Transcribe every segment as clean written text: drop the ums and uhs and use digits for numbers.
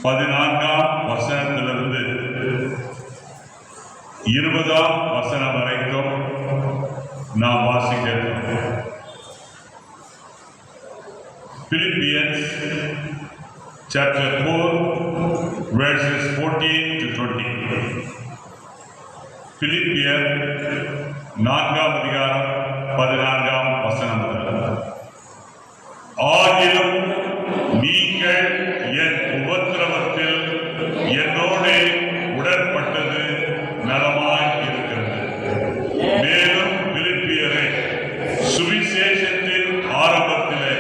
14ஆம் வசனத்திலிருந்து 20ஆம் வசனம் வரைக்கும் நாம் வாசிக்கிறோம். Philippians chapter 4 verses 14 to 20. பிலிப்பியர் 4ஆம் அதிகாரம் 14ஆம் வசனம் முதல். ஆகிலும் நீங்கள் என் உபத்திரவத்தில் என்னோடு உடன்பட்டது நலமாய் இருக்கிறது. மேலும் பிலிப்பியரே, சுவிசேஷத்தின் ஆரம்பத்திலே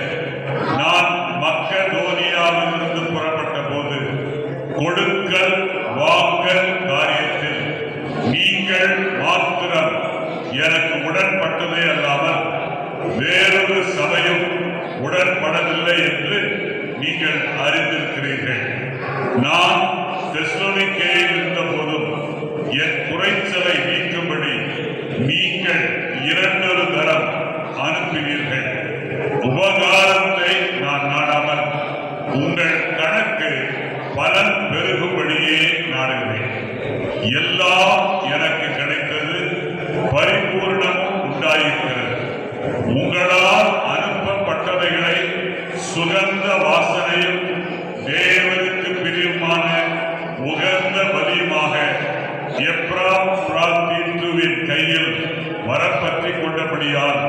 நான் மக்கெதோனியாவிலிருந்து புறப்பட்ட போது கொடுக்கல் வாங்கல் காரியத்தில் நீங்கள் மாத்திரம் எனக்கு உடன்பட்டதே அல்லாமல் வேறொரு சபையும் உடன்படவில்லை என்று நீங்கள் அறிந்திருக்கிறீர்கள். நான் தெசலோனிக்கேயில் இருந்த போதும் என் குறைச்சலை நீக்கும்படி நீங்கள் 2 தரம் அனுப்பினீர்கள். உபகாரத்தை நான் நாடாமல் உங்கள் கணக்கு பலன் பெருகும்படியே நாடுகிறேன். எல்லாம் எனக்கு கிடைத்தது, பரிபூர்ணமும் உண்டாயிருக்கிறது. உங்களால் அனுப்பப்பட்டவைகளை சுகந்த வாசனையும் தேவனுக்கு பிரியமான உகந்த பலியுமாக எப்ராப்ராத்தீத்துவின் கையில் வரப்பற்றி கொண்டபடியால்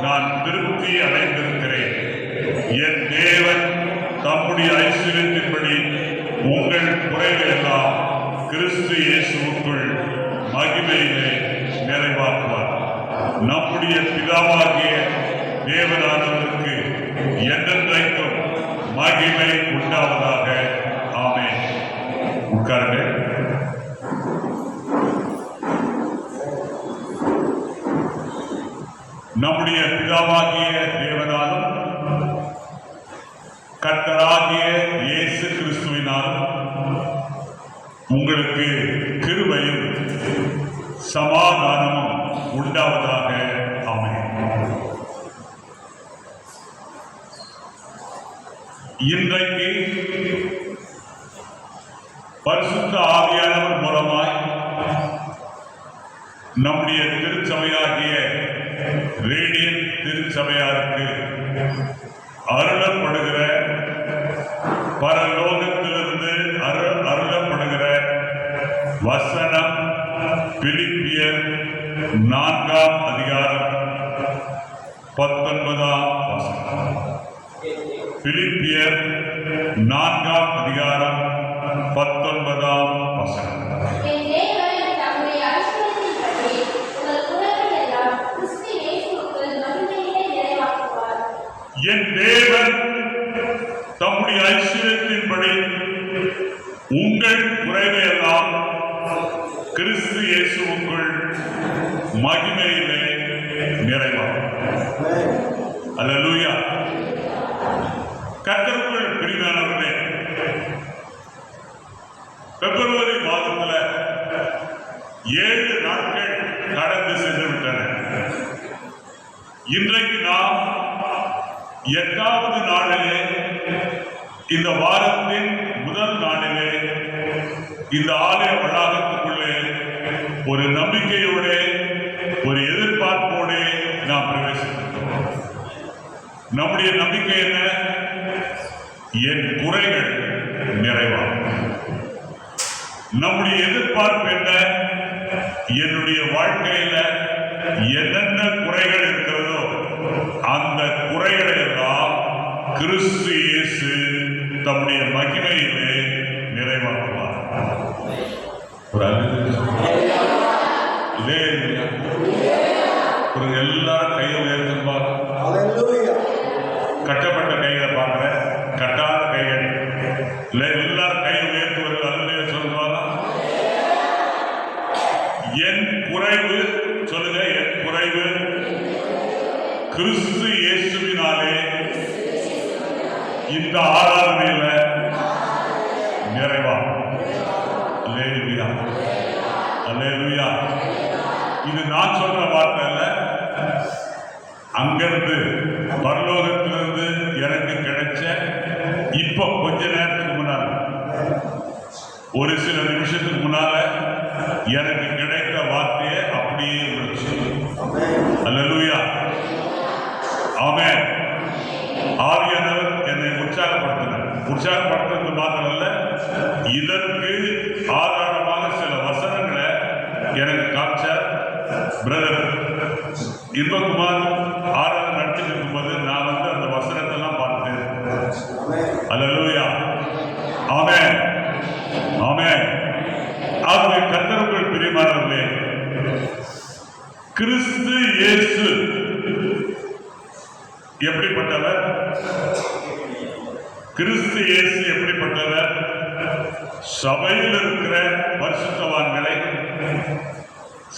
நான் திருப்தி அடைந்திருக்கிறேன். என் தேவன் தம்முடைய ஐஸ்வர்யத்தின்படி உங்கள் குறைகளெல்லாம் கிறிஸ்து இயேசுவுக்குள் மகிமையிலே நிறைவாக்குவார். நம்முடைய பிதாவாகிய தேவனானவருக்கு என்றென்றைக்கும் மகிமை உண்டாவதாக. ஆமென். உட்காருங்கள். நம்முடைய பிதாவாகிய தேவனாலும் கர்த்தராகிய இயேசு கிறிஸ்துவினாலும் உங்களுக்கு கிருபையும் சமாதானமும் உண்டாவதாக. ஆமென். இன்றைக்கு பரிசுத்த ஆவியானவர் மூலமாய் நம்முடைய திருச்சபையாகிய ரேடியன் திருச்சபையாருக்கு அருளப்படுகிற பரலோகத்திலிருந்து அருளப்படுகிற வசனம் பிலிப்பியர் 4ஆம் அதிகாரம் 19ஆம் வசனம். பிலிப்பியர் 4ஆம் அதிகாரம் 19ஆம் வசனம். என் தேவன் தம்முடைய ஐஸ்வர்யத்தின்படி உங்கள் குறைவையெல்லாம் கிறிஸ்து இயேசுவுக்குள் மகிமையிலே நிறைவாகும். அல்லேலூயா. கர்த்தருக்குள் பிரியமானவர்களே, பிப்ரவரி மாதத்துல 7 நாட்கள் கடந்து சென்று விட்டன. இன்றைக்கு நாம் 8வது நாளிலே, இந்த வாரத்தின் முதல் நாளிலே இந்த ஆலய வளாகத்துக்குள்ளே ஒரு நம்பிக்கையோட, ஒரு எதிர்பார்ப்போட நாம் பிரவேசிக்கிறோம். நம்முடைய நம்பிக்கை என்ன? என் குறைகள் நிறைவாகும். நம்முடைய எதிர்பார்ப்பு என்ன? என்னுடைய வாழ்க்கையில என்னென்ன குறைகள் இருக்கிறதோ அந்த குறைகளை எல்லாம் கிறிஸ்து இயேசு தம்முடைய மகிமையிலே நிறைவாக்குவார். எல்லாரும் கையை உயர்த்தும்பா. கட்டப்பட்ட கைகளை பார்க்கிற, கட்டாத கைகள் எல்லாரும் கையை உயர்த்துவது அல்லையே சொல்லுவாங்க. என் குறைவு சொல்லுங்க. என் குறைவு கிறிஸ்து இயேசுவினாலே இந்த ஆராதனையில நிறைவாகும். அல்லேலூயா, அல்லேலூயா. இது நான் சொல்ற வார்த்தை அல்ல, அங்கிருந்து பரலோகத்திலிருந்து எனக்கு கிடைச்ச இப்ப கொஞ்ச நேரம் ஒரு சில நிமிஷத்துக்கு முன்னால எனக்கு கிடைத்த வார்த்தையை அப்படியே இருந்துச்சு. அல்லேலூயா, ஆமென். ஆவியானவர் என்னை உற்சாகப்படுத்துறது மாத்திரம் அல்ல, இதற்கு ஆதாரமாக சில வசனங்களை எனக்கு காமிச்சார் பிரதர் இன்பகுமார். ஆராதனை நடத்திட்டு இருக்கும்போது நான் அந்த வசனத்தை எல்லாம் பார்த்தேன். அல்லேலூயா, ஆமென், ஆமென். ஆகவே கர்த்தருக்குள் பிரியமானவர்களே, கிறிஸ்து இயேசு எப்படிப்பட்டவர்? கிறிஸ்து இயேசு எப்படிப்பட்டவர்? சபையில் இருக்கிற பரிசுத்தவான்களை,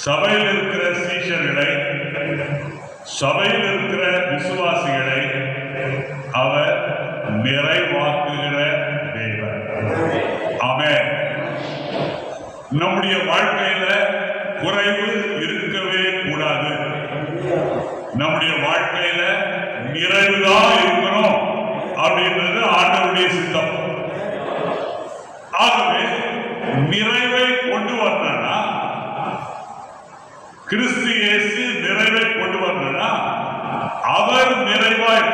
சபையில் இருக்கிற சீஷர்களை, சபையில் இருக்கிற விசுவாசிகளை அவர் நிறைவாக்குகிற தேவன். ஆமென். நம்முடைய வாழ்க்கையில குறைவு இருக்கவே கூடாது. நம்முடைய வாழ்க்கையில நிறைவுதான் இருக்கணும் அப்படின்றது ஆண்டவருடைய சித்தம். ஆகவே நிறைவை கொண்டு வரணும்னா, கிறிஸ்து இயேசு நிறைவை கொண்டு வரணும்னா அவர் நிறைவாய்.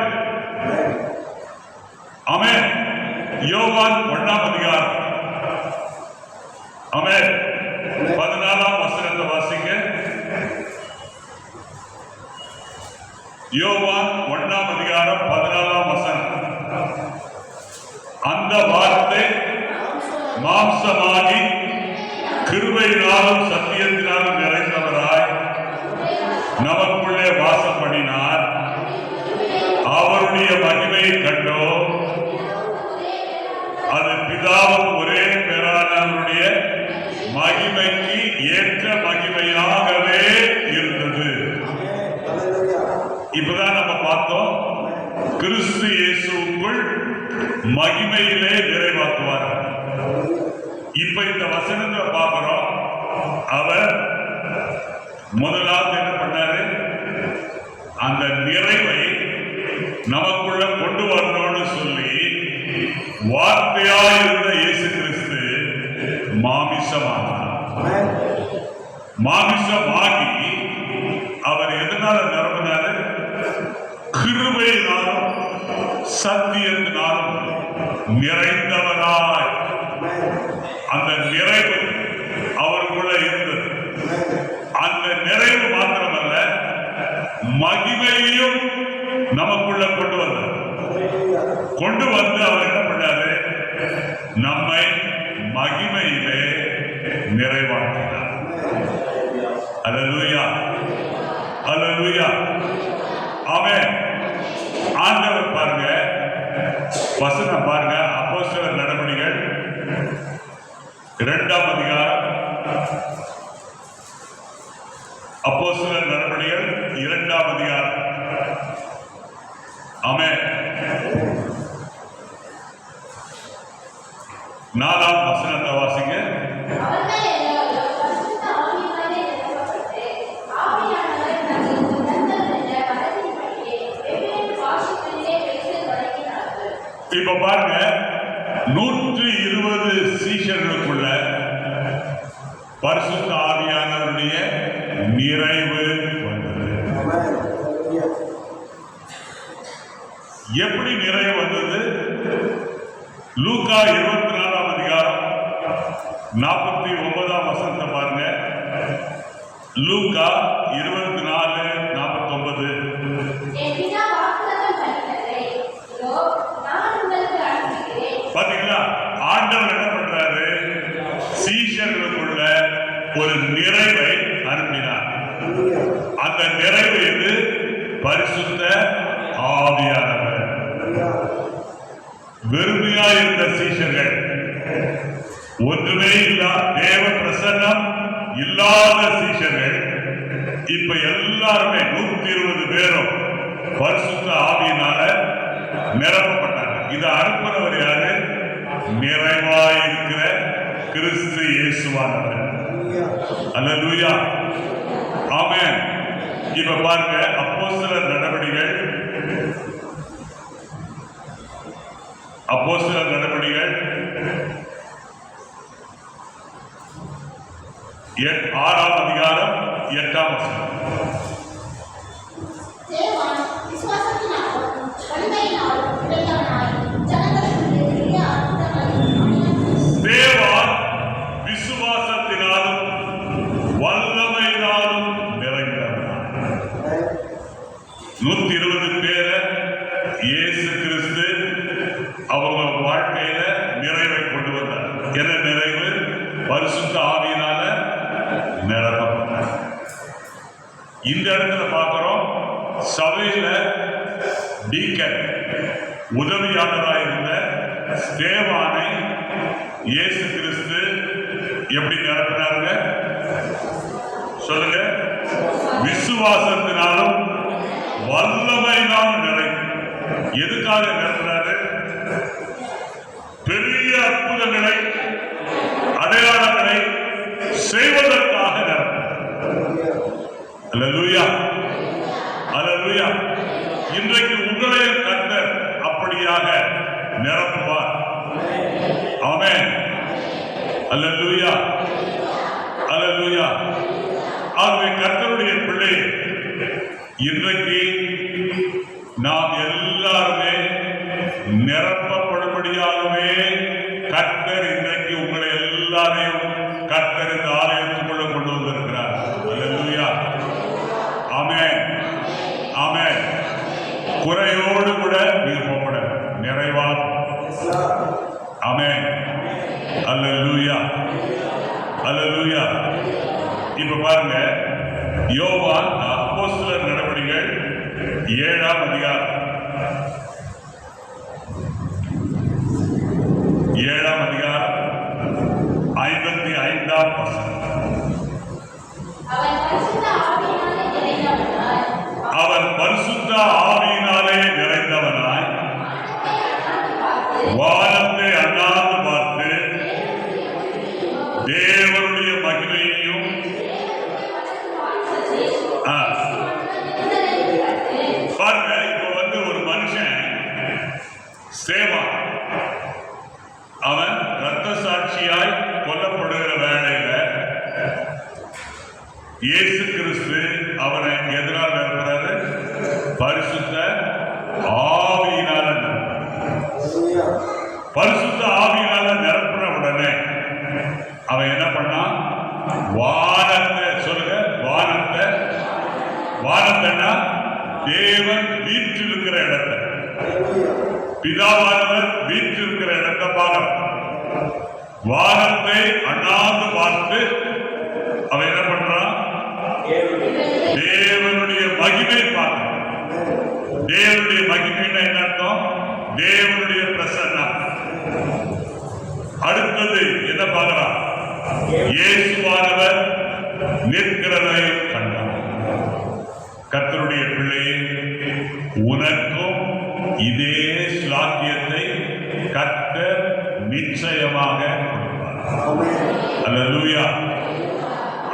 ஆமென். யோவான் 1ஆம் அதிகாரம், ஆமென், 14ஆம் வசனத்தை வாசிங்க. யோவான் 1ஆம் அதிகாரம் 14ஆம் வசனம். அந்த வார்த்தை மாம்சமாகி கிருபையினாலும் சத்தியத்தினாலும் நிறைந்தவராய் நமக்குள்ளே வாசம் பண்ணினார். அவருடைய மகிமையை கண்டோம். அது பிதாவும் ஒரே பேரானவருடைய மகிமைக்கு ஏற்ற மகிமையாகவே இருந்தது. இப்பதான் நம்ம பார்த்தோம், கிறிஸ்து இயேசுவுக்குள் மகிமையிலே நிறைவாக்குவார். இப்ப இந்த வசனத்தை பார்க்கிறோம். அவர் முதலாவது என்ன பண்ணாரு? அந்த நிறைவை நமக்குள்ள கொண்டு வரணும்னு சொல்லி வார்த்தையாயிருந்த இயேசு கிறிஸ்து மாமிசமானார். மாமிசமாகி அவர் எதனால நிரம்பினாரு? கிருபையினாலும் சத்தியத்தினாலும் நிறைந்தவராய். அந்த நிறைவு அவருக்குள்ள இருந்தது. அந்த நிறைவு மாத்திரமல்ல, மகிமையையும் நமக்குள்ள கொண்டு வந்தார். கொண்டு வந்து அவர் என்ன பண்ணாரு? நம்மை மகிமையிலே நிறைவாக்கினார். அல்லேலூயா, அல்லேலூயா, ஆமென். ஆண்டவர் பாருங்க, வசனம் பாருங்க. அப்போஸ்தலர் நடபடிகள் 2ஆம் அதிகாரம், அப்போஸ்தலர் நடபடிகள் 2ஆம் அதிகாரம், ஆமென், 4ஆம் வசனத்தை வாசிங்க. இப்ப பாருங்க, 120 சீஷர்களுக்குள்ள பரிசுத்த ஆவியானவருடைய நிறைவு வந்தது. எப்படி நிறைவு வந்தது? லூக்கா 24ஆம் அதிகாரம் 49ஆம் வசனத்தை பாருங்க. லூக்கா 24:49. பாத்தீங்களா? ஆண்டவர் என்ன பண்றாரு? சீஷர்களுக்குள்ள ஒரு நிறைவை அனுப்பினார். அந்த நிறைவு எது? பரிசுத்த ஆவியானவர். வெறுமையாயிருந்த சீஷர்கள், ஒன்றுமே இல்லா, தேவ பிரசன்னம் இல்லாத சீஷர்கள், இப்ப எல்லாருமே 120 பேரும் பரிசுத்த ஆவியினால நிரப்பப்பட்டாங்க. இதை அனுப்புறவர் யாரு? நிறைவாயிருக்கிற கிறிஸ்து இயேசுவானவர். அல்லேலூயா, ஆமென். இப்ப பாருங்க, அப்போஸ்தலர் நடபடிகள், அப்போஸ்தலர் நடபடிகள் 6ஆம் அதிகாரம் 8ஆம் வசனம். தேவன் விசுவாசத்தினாலும் வல்லமையினாலும் நிறைந்தவனாய் 120 பேரை இயேசு கிறிஸ்து அவங்க வாழ்க்கையில நிறைவை கொண்டு வந்தார். என்ன நிறைவு? பரிசுத்த ஆவியினால நிரப்பப்பட்டார். இந்த இடத்துல பார்க்கிறோம், சபையில டீக்கன் உதவியாளராக இருந்த ஸ்தேவானை இயேசு கிறிஸ்து எப்படி நிரப்பினாருங்க? சொல்லுங்க. விசுவாசத்தினாலும் வல்லமையினாலும் நிறை. எதுக்காக நிரப்பினாரு? பெரிய அற்புதங்களை அடையாளங்களை செய்வதற்காக நிரப்பினார். அல்லேலூயா, அல்லேலூயா. இன்றைக்கு உங்களையும் கர்த்தர் அப்படியாக நிரப்புவார். ஆமென். அல்லேலூயா, அல்லேலூயா. ஆகவே கர்த்தருடைய பிள்ளை, இன்றைக்கு நாம் எல்லாருமே நிரப்பப்படும்படியாகவே கர்த்தர் இன்றைக்கு உங்களை எல்லாரையும் கர்த்தர் இந்த ஆலயத்துக்குள்ள கொண்டு வந்திருக்கிறார். அல்லேலூயா, ஆமென், ஆமென். குறையோடு கூட நீங்க போகப்பட நிறைவா. ஆமென், அல்லேலூயா, அல்லேலூயா. இப்ப பாருங்க, யோவான் அப்போஸ்தலர் நடவடிக்கைகள் 7ஆம் அதிகாரம் 7ஆம் அதிகாரம் 55ஆம் வசனம். அவன் பரிசுத்த ஆவியினாலே நிறைந்தவனாய் வானத்தை அண்ணாந்து பார்த்து தேவனுடைய மகிமையையும் பாருங்க. இப்ப ஒரு மனுஷன் சேவா, அவன் இரத்த சாட்சியாய் கொல்லப்படுகிற வேளையில இயேசு கிறிஸ்து அவனை எதிராக நிரப்புறாரு. பரிசுத்த ஆவியினால பரிசுத்த ஆவியினால நிரப்புற உடனே அவன் என்ன பண்ணான்? வானத்தை, சொல்லுங்க, வானத்தை. வானத்தைன்னா தேவன் வீற்றிருக்கிற இடத்தை, பிதாவானவர் வீற்றிருக்கிற இடத்தை பார்க்க. வானத்தை அண்ணாந்து பார்த்து அவன் என்ன பண்றான்? தேவனுடைய மகிமை பார்க்க. தேவனுடைய மகிமைன்னா என்ன அர்த்தம்? தேவனுடைய பிரசன்னம். அடுத்தது என்ன பார்க்கிறான்? இயேசுவானவர் நிற்கிறதை கண்டான். கர்த்தருடைய பிள்ளையே, உனக்கும் இதே ஸ்லாக்கியத்தை கர்த்தர் நிச்சயமாக கொடுப்பார். அல்லேலூயா,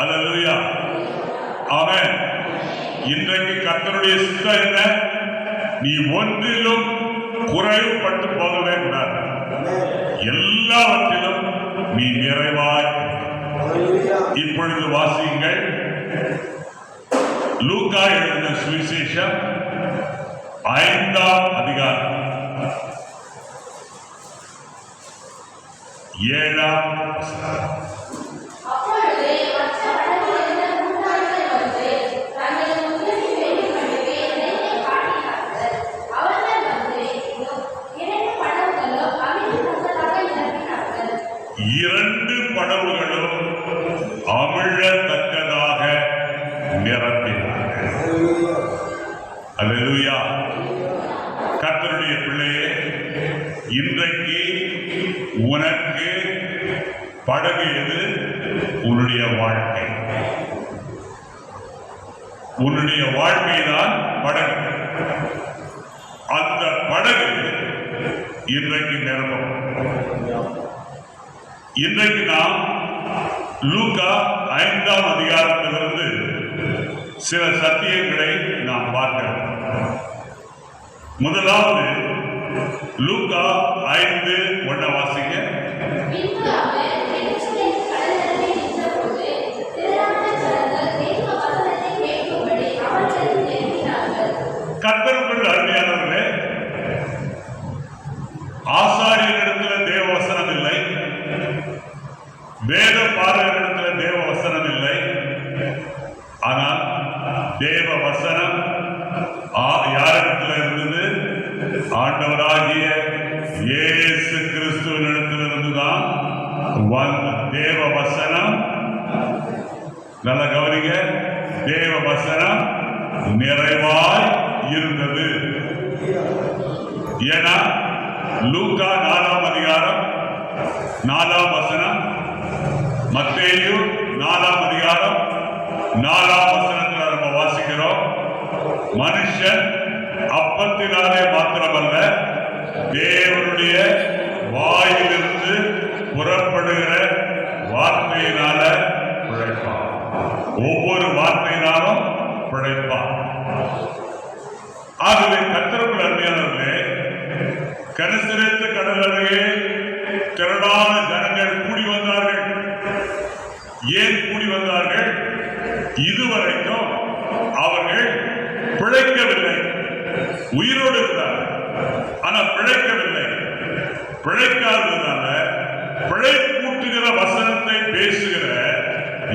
அல்லேலூயா, ஆமென். இன்றைக்கு கர்த்தருடைய சித்தம் என்ன? நீ ஒன்றிலும் குறைவுபட்டு போகவே கூடாது. எல்லாவற்றிலும் நீ நிறைவாய். இப்பொழுது வாசியுங்கள், லூக்கா எழுதின சுவிசேஷம் 5ஆம் அதிகாரம் 7ஆம் வசனம். இரண்டு படவுகளும் அமிழத்தக்கதாக நிரப்பினார்கள். அல்லேலூயா. கர்த்தருடைய பிள்ளையே, இன்றைக்கு உனக்கு படகு எது? உன்னுடைய வாழ்க்கை. உன்னுடைய வாழ்க்கைதான் படகு. அந்த படகு இன்றைக்கு நிரப்பம். இன்றைக்கு நாம் லூக்கா 5ஆம் அதிகாரத்திலிருந்து சில சத்தியங்களை நாம் பார்க்கிறோம். முதலாவது லூக்கா 5:1 வாசிங்க. வேத பாரகரிடத்தில் தேவ வசனம் இல்லை. ஆனால் தேவ வசனம் யாரிடத்தில் இருந்தது? ஆண்டவராகிய இயேசு கிறிஸ்துவினிடத்தில் இருந்துதான் தேவ வசனம். நல்ல கவனிங்க, தேவ வசனம் நிறைவாய் இருந்தது. ஏன்னா லூக்கா 4ஆம் அதிகாரம் 4ஆம் வசனம், மத்தேயு 4ஆம் அதிகாரம் 4ஆம் வசனத்தில் நம்ம வாசிக்கிறோம், மனுஷன் அப்பத்தினாலே மாத்திரமல்ல தேவனுடைய வாயிலிருந்து புறப்படுகிற வார்த்தையினால பிழைப்பான். ஒவ்வொரு வார்த்தையினாலும் பிழைப்பான். ஆகவே கர்த்தருக்குள் அருமையானவர்களே, கனசரேத்து கடல் அருகே திரளான ஜனங்கள் கூடி வந்தார்கள். ஏன் கூடி வந்தார்கள்? இதுவரைக்கும் அவர்கள் பிழைக்கவில்லை. உயிரோடு இருந்தார்கள், ஆனால் பிழைக்கவில்லை. பிழைக்காததுனால பிழைப்பூட்டுகிற வசனத்தை பேசுகிற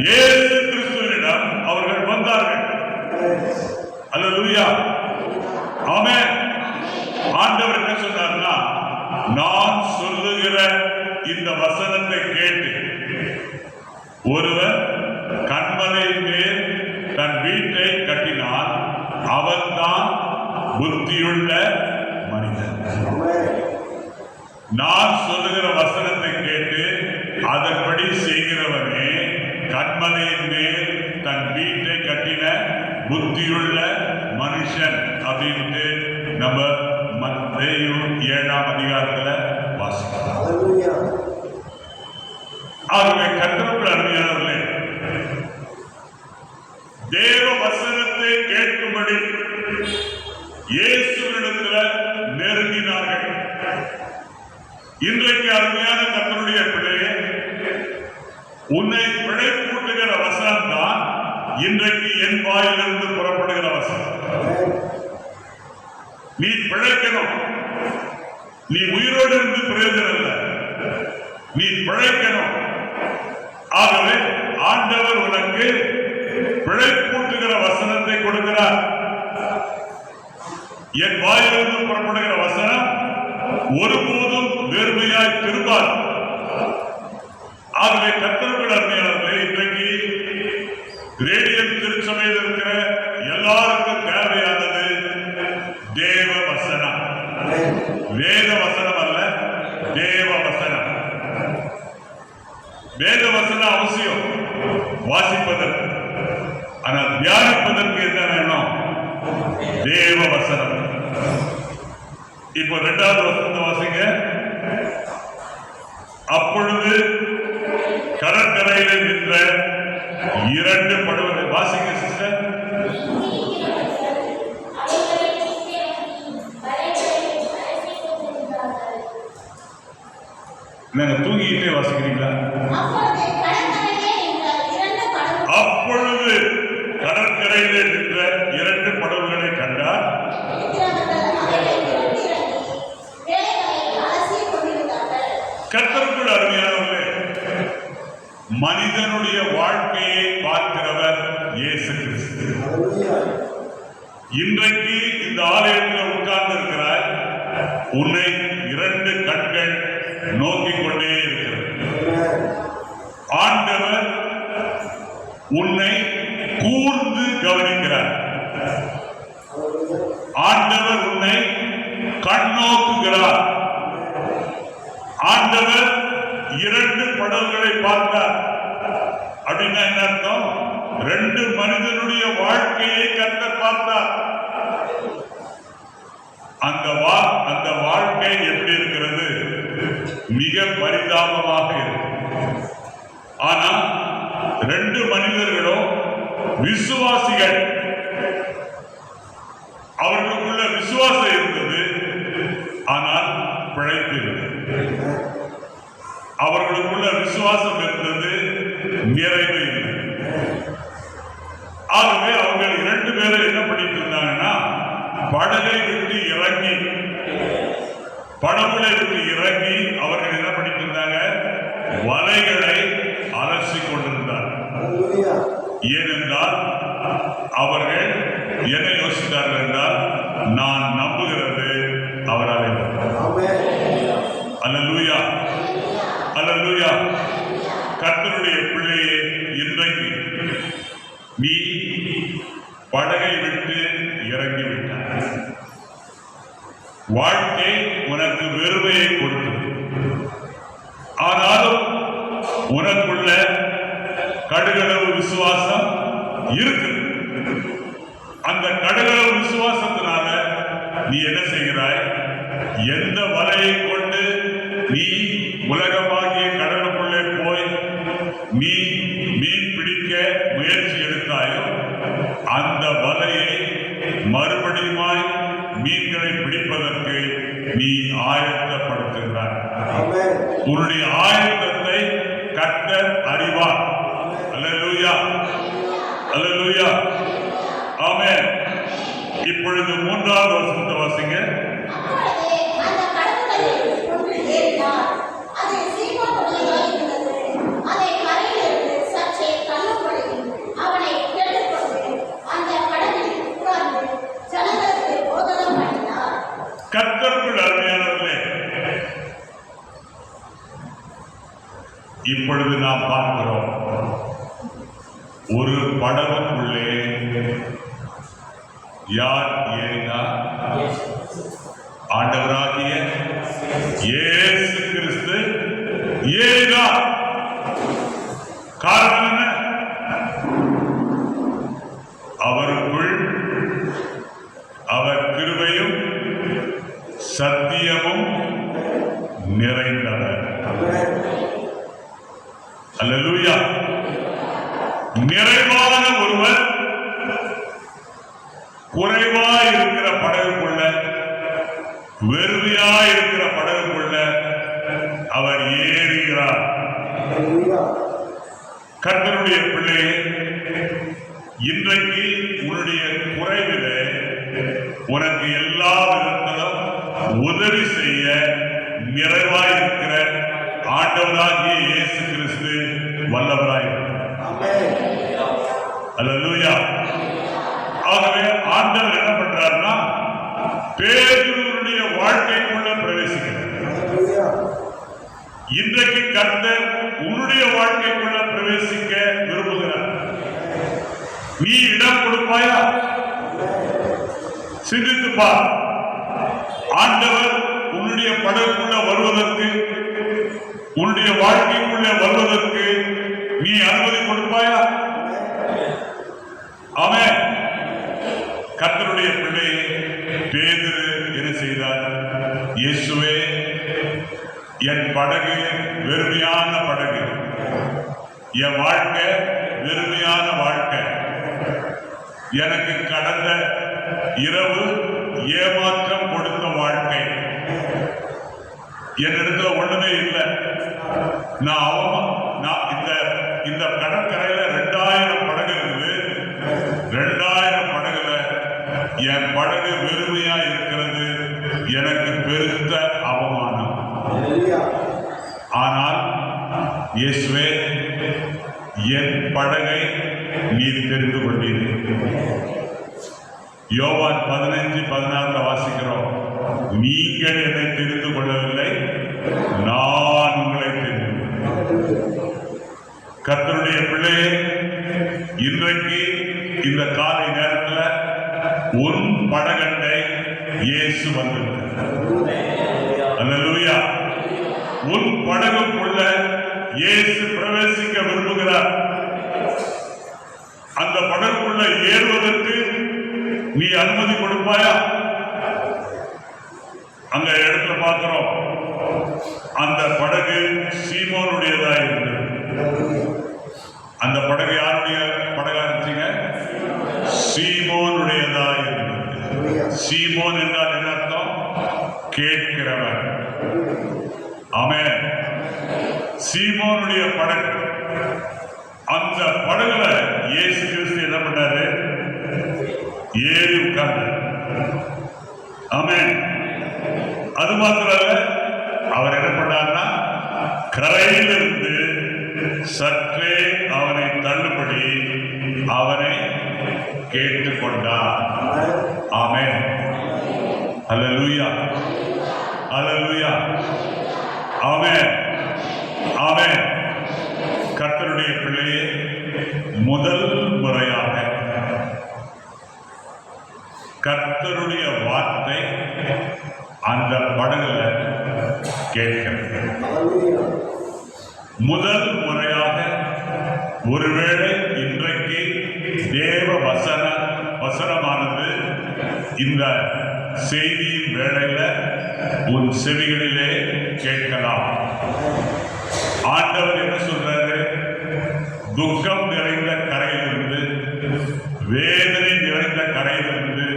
இயேசு கிறிஸ்துவினிடம் அவர்கள் வந்தார்கள். அல்லேலூயா, ஆமென். ஆண்டவர் என்ன சொன்னார்னா, நான் சொல்லுகிற இந்த வசனத்தை கேட்டு ஒருவர் கன்மலை மேல் தன் வீட்டை கட்டினார், அவன்தான் புத்தியுள்ள மனிதன். நான் சொல்லுகிற வசனத்தை கேட்டு அதன்படி செய்கிறவனே கன்மலையின் மேல் தன் வீட்டை கட்டின புத்தியுள்ள மனுஷன் அப்படின்ட்டு நம்ம மத்தேயு 7ஆம் அதிகாரத்துல வாசிக்கிறோம். ஆகவே கர்த்தருக்குள் அருமையானவர்களே, தேவ வசனத்தை கேட்கும்படி இயேசுவினிடத்தில் நெருங்கினார்கள். இன்றைக்கு அருமையான கர்த்தருடைய பிள்ளையே, உன்னை பிழைப்பூட்டுகிற வசனம் தான் இன்றைக்கு என் வாயிலிருந்து புறப்படுகிற வசனம். நீ பிழைக்கணும். நீ உயிரோடு இருந்து பிரயோஜனம் இல்லை, நீ பிழைக்கணும். ஆகவே ஆண்டவர் உனக்கு பிழைப்பூட்டுகிற வசனத்தை கொடுக்கிறார். என் வாயிலிருந்து புறப்படுகிற வசனம் ஒருபோதும் வெறுமையாய் திரும்பார். ஆகவே கர்த்தருக்குள் அருமையானவர்களே, இன்றைக்கு ரேடியோ திருச்சபையில் இருக்கிற எல்லாருக்கும் தேவையானது தேவ வசனம். வேத வசனம் அல்ல, தேவ வசனம். வேத வசனம் அவசியம் வாசிப்பதற்கு, ஆனால் தியானிப்பதற்கு என்ன வேணும்? தேவ வசனம். இப்போ 2வது வசனத்தை வாசிங்க. அப்பொழுது கடற்கரையில் நின்ற 2 படகுகள், வாசிங்க சிஸ்டர். நீங்க தூங்கிட்டே வாசிக்கிறீங்களா? அப்பொழுது கடற்கரையில் நின்ற 2 படகுகளை கண்டார். கர்த்தருக்குள் அருமையானவர்களே, மனிதனுடைய வாழ்க்கையை பார்க்கிறவர் இயேசு கிறிஸ்து. இன்றைக்கு இந்த ஆலயத்தில் உட்கார்ந்து இருக்கிறார், உன்னை 2 கண்கள் நோக்கிக் கொண்டே இருக்கிறது. ஆண்டவர் உன்னை கூர்ந்து கவனிக்கிறார். ஆண்டவர் உன்னை கண்ணோக்குகிறார். ஆண்டவர் 2 படகுகளை பார்த்தார். அப்படின்னா என்ன அர்த்தம்? 2 மனிதனுடைய வாழ்க்கையை கர்த்தர் பார்த்தார். அந்த வாழ்க்கை எப்படி இருக்கிறது? மிக பரிதாபமாக இருக்கு. ஆனா 2 மனிதர்களும் விசுவாசிகள். அவர்களுக்குள்ள விசுவாசம் இருந்தது, ஆனால் பிழைப்பு இருந்தது. அவர்களுக்குள்ள விசுவாசம் இருந்தது, நிறைவு இல்லை. ஆகவே அவர்கள் 2 பேரும் என்ன பண்ணிட்டு இருந்தாங்கன்னா, படகை விட்டு இறங்கி அவர்கள் என்ன பண்ணிட்டு இருந்தாங்க? வலைகளை அல்லேலூயா. கர்த்தருடைய பிள்ளையே, இன்றைக்கு நீ படகை விட்டு இறங்கி விட்டாய். வாழ்க்கை உனக்கு வெறுமையை கொடுத்தது. ஆனாலும் உனக்குள்ள கடுகளவு விசுவாசம் இருக்கு. அந்த கடுகளவு விசுவாசத்தினால நீ என்ன செய்கிறாய்? எந்த வலையை கொண்டு நீ உலகமாகிய கடலுக்குள்ளே போய் நீ மீன் பிடிக்க முயற்சி எடுத்தாயோ அந்த வலையை மறுபடியுமாய் மீன்களை பிடிப்பதற்கு நீ ஆயத்தப்படுத்துகிறாய். உன்னுடைய ஆயத்தத்தை கர்த்தர் அறிவார். அல்லேலூயா, அல்லேலூயா, ஆமென். இப்பொழுது 3வது வசனத்தை வாசிங்க. கர்த்தருக்குள் அருமையானவர்களே, இப்பொழுது நாம் பார்க்கிறோம், ஒரு படகுக்குள்ளே யார் ஏறினார்? ஆண்டவராகிய இயேசு கிறிஸ்து ஏறினார். காரணம் என்ன? அவருக்குள் அவர் கிருபையும் சத்தியமும் நிறைந்தவர். அல்லேலூயா. நிறைவான ஒருவர் குறைவாய் இருக்கிற படகுக்குள்ள, வெறுமையாய் இருக்கிற படகுக்குள்ள அவர் ஏறுகிறார். கர்த்தருடைய பிள்ளையே, இன்றைக்கு உன்னுடைய குறைவிலே உனக்கு எல்லா விதத்திலும் உதவி செய்ய நிறைவாய் இருக்கிற ஆண்டவராகிய இயேசு கிறிஸ்து வல்லவராய். அல்லேலூயா. ஆகவே ஆண்டவர் என்ன பண்றாருன்னா, பேதுருவுடைய வாழ்க்கைக்குள்ள பிரவேசிக்கிறார். இன்றைக்கு கர்த்தர் உன்னுடைய வாழ்க்கைக்குள்ள பிரவேசிக்க விரும்புகிறார். நீ இடம் கொடுப்பாயா? சிந்தித்து பார். ஆண்டவர் உன்னுடைய படகுக்குள்ள வருவதற்கு, உன்னுடைய வாழ்க்கைக்குள்ள வருவதற்கு நீ அனுமதி கொடுப்பாயா? ஆமென். கர்த்தருடைய பிள்ளை பேதுரு என்ன செய்தார்? இயேசுவே, என் படகு வெறுமையான படகு, என் வாழ்க்கை வெறுமையான வாழ்க்கை, எனக்கு கடந்த இரவு ஏமாற்றம் கொடுத்த வாழ்க்கை, என்னிடத்துல ஒண்ணுமே இல்லை. நான் இந்த கடற்கரையில 2000 படகு இருக்குது. 2000 படகுல என் படகு வெறுமையா இருக்கிறது. எனக்கு பெருத்த அவமானம். ஆனால் இயேசுவே, என் படகை நீர் தெரிந்து கொண்டீர்கள். யோவான் 15:16 வாசிக்கிறோம். நீங்கள் என்னை தெரிந்து கொள்ளவில்லை, நான் உங்களை தெரிந்து. கர்த்தருடைய பிள்ளையே, இன்றைக்கு இந்த காலை நேரத்தில் உன் படகண்டை இயேசு வந்திருக்கிறார். அல்லேலூயா. உன் படகுக்குள்ள இயேசு பிரவேசிக்க விரும்புகிறார். அந்த படகுக்குள்ள ஏறுவதற்கு நீ அனுமதி கொடுப்பாயா? அந்த இடத்துல பார்க்கிறோம், அந்த படகு சீமோனுடையதா இருந்தது. அந்த படகு யாருடைய படகா இருந்துச்சுங்க? சீமோனுடையதா இருந்தது. சீமோன் என்றால் என்ன அர்த்தம்? கேட்கிறவன். ஆமென். சீமோனுடைய படகு. அந்த படகுல இயேசு கிறிஸ்து என்ன பண்ணாரு? ஏறி உட்கார்ந்து. ஆமென். அது மாத்திரமல்ல, அவர் என்ன பண்ணார்னா, கரையிலிருந்து சற்றே அவனை தள்ளுபடி அவனை கேட்டுக்கொண்டார். ஆமென். அல்லேலூயா, அல்லேலூயா, ஆமென். ஆமென். கர்த்தருடைய பிள்ளையே, முதல் முறையாக கர்த்தருடைய வார்த்தை அந்த படகுல கேட்கிறது. முதல் முறையாக ஒருவேளை இன்றைக்கு தேவ வசனமானது இந்த செய்தியின் வேளையில உன் செவிகளிலே கேட்கலாம். ஆண்டவர் என்ன சொல்றாரு? துக்கம் நிறைந்த கரையிலிருந்து, வேதனை நிறைந்த கரையிலிருந்து,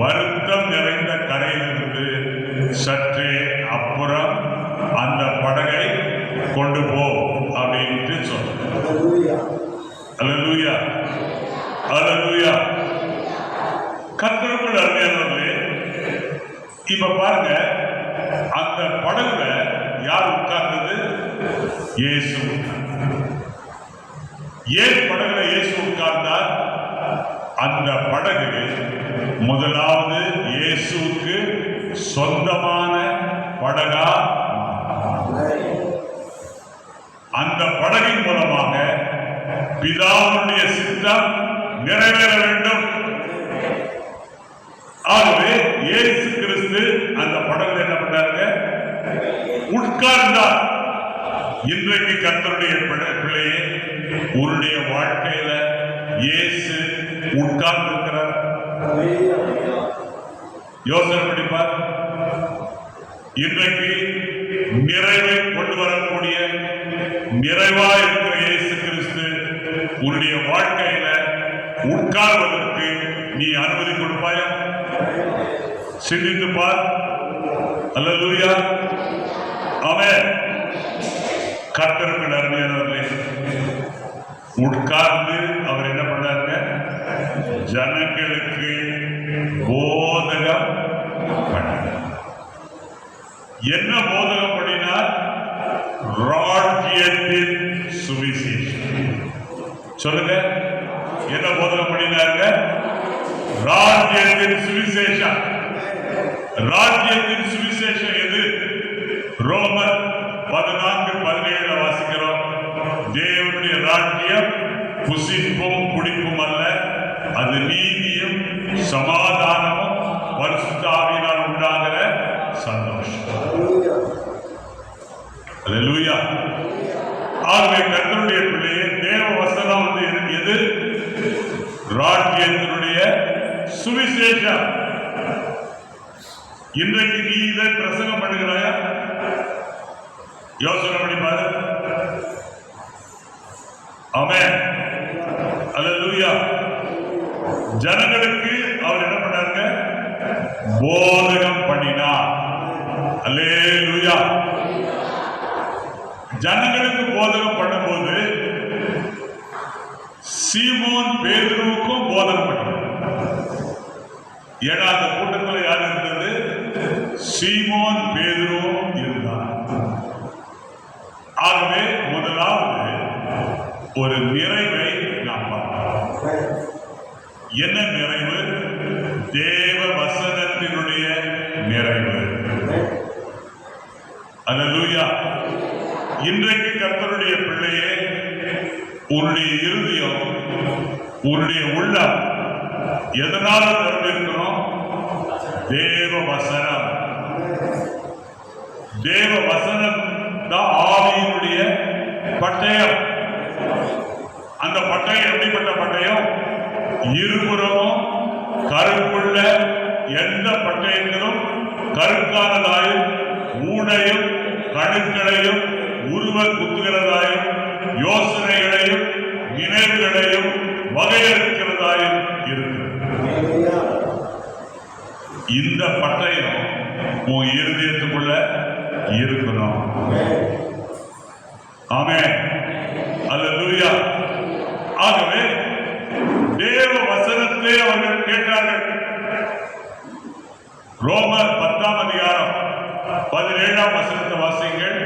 வருத்தம் நிறைந்த கரையிலிருந்து சற்றே அப்புறம் அந்த படகை கொண்டு போ அப்படின்ட்டு சொல்ற. அல்லேலூயா, அல்லேலூயா. கர்த்தருக்குள் அருமையானவர்களே, இப்ப பாருங்க, அந்த படகுல யார் உட்கார்ந்தது? இயேசு. ஏன் படகுல இயேசு உட்கார்ந்தார்? அந்த படகு முதலாவது இயேசுவுக்கு சொந்தமான படகா. அந்த படகின் மூலமாக பிதாவுடைய சித்தம் நிறைவேற வேண்டும். ஆகவே இயேசு கிறிஸ்து அந்த படகுல என்ன பண்ணாருங்க? உட்கார்ந்தார். இன்றைக்கு கர்த்தருடைய பிள்ளையே, உன்னுடைய வாழ்க்கையில இயேசு உட்கார்ந்து இருக்கிறார். யோசனை படிப்பார். இன்றைக்கு நிறைவை கொண்டு வரக்கூடிய நிறைவா இருக்கிற இயேசு கிறிஸ்து உன்னுடைய வாழ்க்கையில உட்கார்வதற்கு நீ அனுமதி கொடுப்பாயா? சிந்தித்து பார். அல்லேலூயா, ஆமென். கர்த்தருக்கு அருமையானவர்களே, உட்கார்ந்து அவர் என்ன பண்ணாருங்க? ஜனங்களுக்கு போதகம் பண்ணினார். என்ன போதகம் பண்ணினார்? ராஜ்யத்தின் சுவிசேஷம். சொல்லுங்க, என்ன போதகம் பண்ணினாருங்க? ராஜ்யத்தின் சுவிசேஷம். ராஜ்யத்தின் சுவிசேஷம் எது? ரோமர் 14:17 வாசிக்கிறோம். தேவனுடைய ராஜ்யம் புசிப்பும் குடிப்பும் அல்ல, அது நீதியும் சமாதானமும் பரிசுத்த ஆவியினால் உண்டாகிற சந்தோஷம். அல்லேலூயா. ஆகவே கர்த்தருடைய பிள்ளையே, தேவ வசனம் எது? ராஜ்யத்தினுடைய சுவிசேஷம். இன்றைக்கு நீ இதை பிரசங்கம் பண்ணுகிறாயா? யோசனை பண்ணி பாரு. ஆமென், அல்லேலூயா. ஜனங்களுக்கு அவர் என்ன பண்ணாருங்க? போதகம் பண்ணினார். அல்லேலூயா. ஜனங்களுக்கு போதகம் பண்ணும்போது சீமோன் பேதுருவுக்கும் போதகம் பண்ணினார். ஏன்னா அந்த கூட்டத்தில் யார் இருந்தது? சீமோன் பேதுருவும் இருந்தார். ஆகவே முதலாவது ஒரு நிறைவை நாம் பார்க்கிறோம். என்ன நிறைவு? தேவ வசனத்தினுடைய நிறைவு. அல்லேலூயா. இன்றைக்கு கர்த்தருடைய பிள்ளையே, உன்னுடைய இருதயம், உன்னுடைய உள்ளம் எதனால நிரம்பியிருக்கிறோம்? தேவ வசனம். தேவ வசனம் தான் ஆவியினுடைய பட்டயம். அந்த பட்டயம் எப்படிப்பட்ட பட்டயம்? இருபுறமும் கருப்புள்ள எந்த பட்டயத்திலும் கருக்கானதாயும் ஊனையும் கணுக்களையும் உருவ குத்துகிறதாயும் யோசனைகளையும் நினைவுகளையும் வகையறுக்கிறதாயும் இருக்கிறது. இந்த பட்டயம் உன் இருதயத்துக்குள்ள இருக்கணும். ஆமென், அல்லேலூயா. ஆகவே தேவ வசனத்தை அவர்கள் கேட்டார்கள். ரோமர் 10:17 வாசியுங்கள்.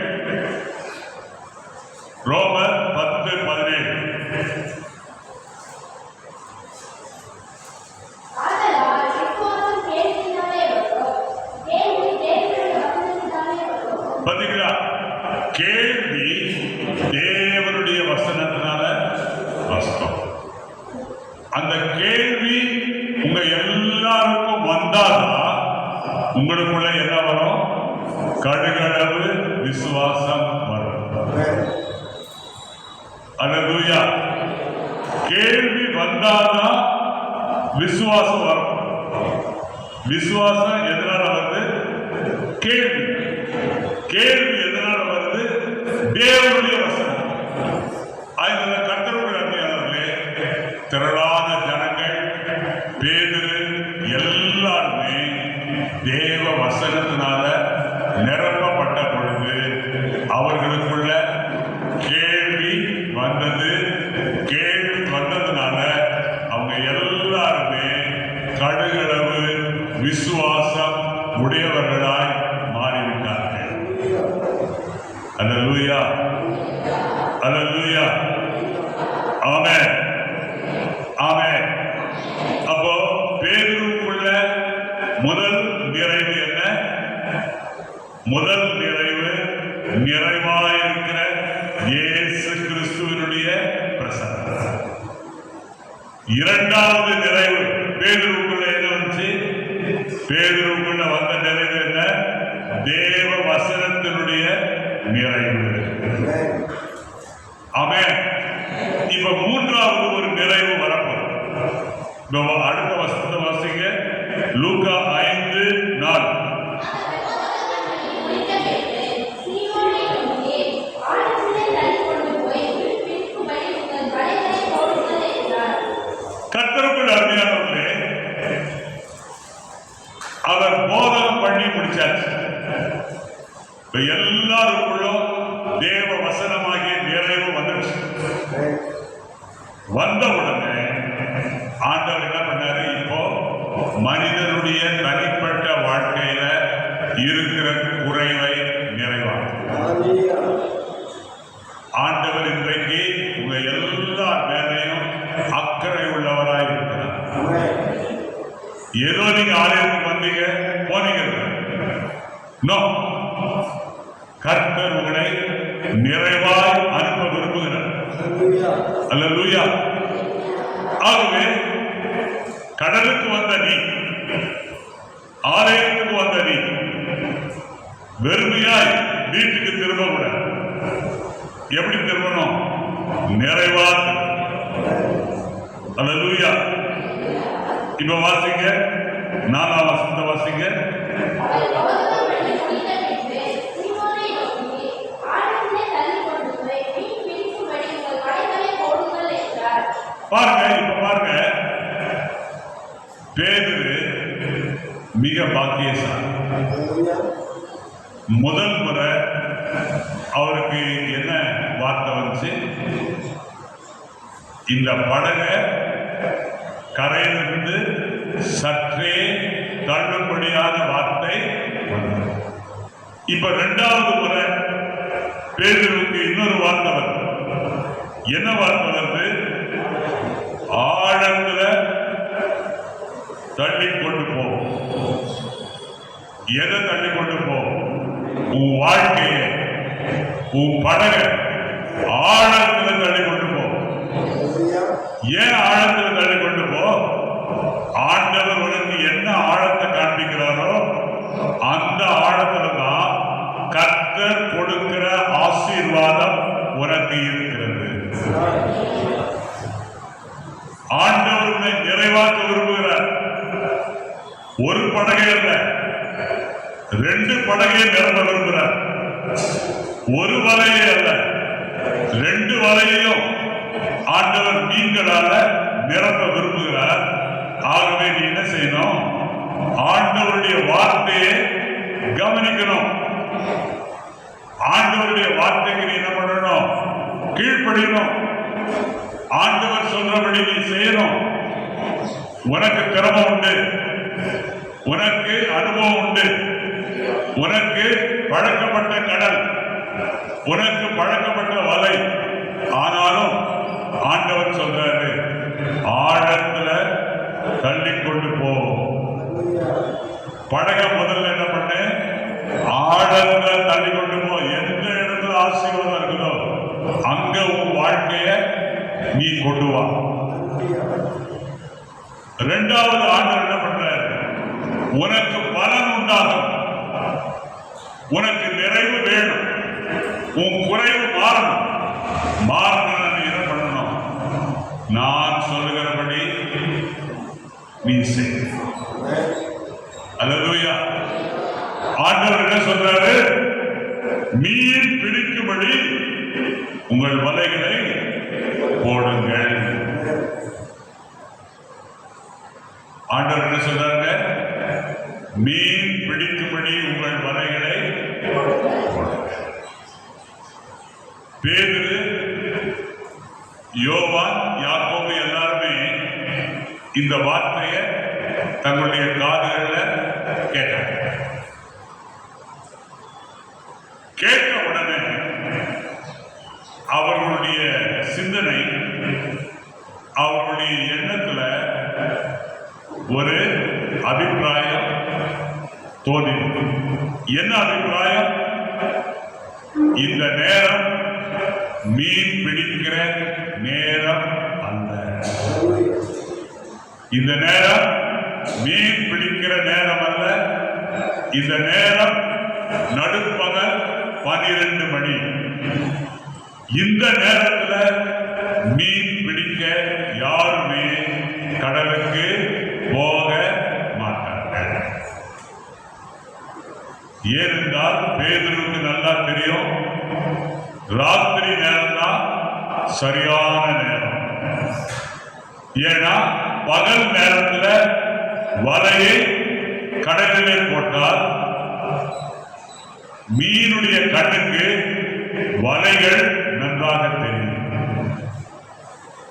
ரோமர் 10:17. பார்த்தீங்களா? கேள்வி தேவனுடைய வசனத்தினால வசனம். அந்த கேள்வி உங்க எல்லாருக்கும் வந்தாதான் உங்களுக்குள்ள என்ன வரும்? கடுகளவு விசுவாசம் வரும். அல்லேலூயா. கேள்வி வந்தாதான் விசுவாசம் வரும். விசுவாசம் எதனால வருது? கேள்வி. கேள்வி எதனால வருது? தேவனுடைய வசனம். அதனால கர்த்தருடைய அன்பியானவர்களே, திரளான ஜனங்கள், பேதுரு எல்லாருமே தேவ வசனத்தினால நிரப்பப்பட்ட பொழுது அவர்களுக்குள்ள கேள்வி வந்தது. கேள்வி வந்ததுனால அவங்க எல்லாருமே கடுகளவு விசுவாசம் உடையவர்களாய் மாறிவிட்டார்கள். அல்லேலூயா, அல்லேலூயா, ஆமென், ஆமென். அப்போ பேதுருவுக்குள்ள முதல் நிறைவு என்ன? முதல் நிறைவு நிறைவாயிருக்கிற இயேசு கிறிஸ்துவினுடைய பிரசன்னம். இரண்டாவது நிறைவு பேதுருவுக்குள்ள என்ன வந்துச்சு? பேதுருவுக்குள்ள வந்த நிறைவு என்ன? தேவ வசனத்தினுடைய நிறைவு. ஆமென். இப்ப மூன்றாவது ஒரு நிறைவு வரப்போகுது. அடுத்த வசனத்தை வாசிங்க. லூக்கா 5:4. கர்த்தருக்குள் அருமையானவர்களே, அவர் போதகம் பண்ணி முடிச்சாச்சு. எல்லாருக்குள்ளும் தேவ வசனமாகிய நிறைவு வந்துருச்சு. வந்த உடனே ஆண்டவர் என்ன பண்ணாரு? இப்போ மனிதனுடைய தனிப்பட்ட வாழ்க்கையில இருக்கிற குறைவை நிறைவாக்கும். ஆண்டவர் இன்றைக்கு உங்க எல்லா மேலையும் அக்கறை உள்ளவராய் இருக்கிறார். ஏதோ நீங்க ஆலயத்துக்கு வந்தீங்க போனீங்க, கர்த்தர் உங்களை நிறைவாய் அனுப்ப விரும்புகிறார். அல்லேலூயா. ஆகவே கடலுக்கு வந்த நீ, ஆலயத்துக்கு வந்த நீ வெறுமையாய் வீட்டுக்கு திரும்ப கூட எப்படி திரும்பணும்? நிறைவா. அல்லேலூயா. இப்ப வாசிங்க, 4ஆம் வசனத்தை வாசிங்க. பாருங்க, இப்ப பாருங்க, பேதுரு மிக பாக்கியசாலி. முதல் முறை அவருக்கு என்ன வார்த்தை வந்துச்சு? இந்த படகை கரையிலிருந்து சற்றே தள்ளும்படியான வார்த்தை வந்தது. இப்ப இரண்டாவது முறை பேதுருவுக்கு இன்னொரு வார்த்தை வருது. என்ன வார்த்தை வருது? ஆழத்துல தள்ளி கொண்டு போ. எதை தள்ளி கொண்டு போ? உன் வாழ்க்கையை, உன் படகை ஆழத்துல தள்ளி கொண்டு போ. ஏன் ஆழத்துல தள்ளி கொண்டு போ? ஆண்டவர் உனக்கு என்ன ஆழத்தை காண்பிக்கிறாரோ அந்த ஆழத்துல தான் கர்த்தர் கொடுக்கிற ஆசீர்வாதம் உனக்கு இருக்கிறது. ஆண்டவர் உன்னை நிறைவாக்க விரும்புகிறார். ஒரு படகை அல்ல, 2 படகை நிரம்ப விரும்புகிறார். ஒரு வலையை அல்ல, 2 வலையையும் ஆண்டவர் மீன்களால நிரம்ப விரும்புகிறார். ஆகவே நீ என்ன செய்யணும்? ஆண்டவருடைய வார்த்தையை கவனிக்கணும். ஆண்டவருடைய வார்த்தைக்கு நீ என்ன பண்ணணும்? கீழ்ப்படியணும். ஆண்டவர் சொல்றபடி நீ செய்யணும். உனக்கு திறமை உண்டு, உனக்கு அனுபவம் உண்டு, உனக்கு பழக்கப்பட்ட கடல், உனக்கு பழக்கப்பட்ட வலை. ஆனாலும் ஆண்டவர் சொல்றாரு, ஆழத்துல தள்ளி கொண்டு போ. படக முதல்ல என்ன பண்ணு? ஆழத்துல தள்ளி கொண்டு போ. எந்த இடத்துல ஆசீர்வாதம் இருக்குதோ அங்க உன் வாழ்க்கைய நீ கொண்டு வா. இரண்டாவது ஆண்டவர் என்ன பண்றாரு? உனக்கு பலன் உண்டாகும், உனக்கு நிறைவு வேணும், உன் குறைவு மாறணும். மாறணும் என்ன பண்ணணும்? நான் சொல்லுகிறபடி நீ செய். அல்லேலூயா. ஆண்டவர் என்ன சொல்றாரு? மீன் பிடிக்கும்படி உங்கள் வலைகளை போடுங்கள். ஆண்டவர் என்ன சொல்றாங்க? மீன் பிடிக்கும்படி உங்கள் வலைகளை போடுங்கள். பேதுரு, யோவான், யாக்கோபு எல்லாருமே இந்த வார்த்தையை தங்களுடைய காதுகளில் கேட்டாங்க. கேட்ட உடனே அவர்களுடைய சிந்தனை, அவர்களுடைய எண்ணத்துல ஒரு அபிப்பிராயம் தோன்றியது. என்ன அபிப்பிராயம்? இந்த நேரம் மீன் பிடிக்கிற நேரம் அல்ல. இந்த நேரம் மீன் பிடிக்கிற நேரம் அல்ல. இந்த நேரம் நடுப்பகல் 12 மணி. இந்த நேரத்துல மீன் பிடிக்க யாருமே கடலுக்கு போக மாட்டார்கள். ஏனென்றால் பேதுருக்கு நல்லா தெரியும், ராத்திரி நேரம் தான் சரியான நேரம். ஏன்னா பகல் நேரத்துல வலையை கடலிலே போட்டால் மீனுடைய கண்ணுக்கு வலைகள் நன்றாக தெரியும்.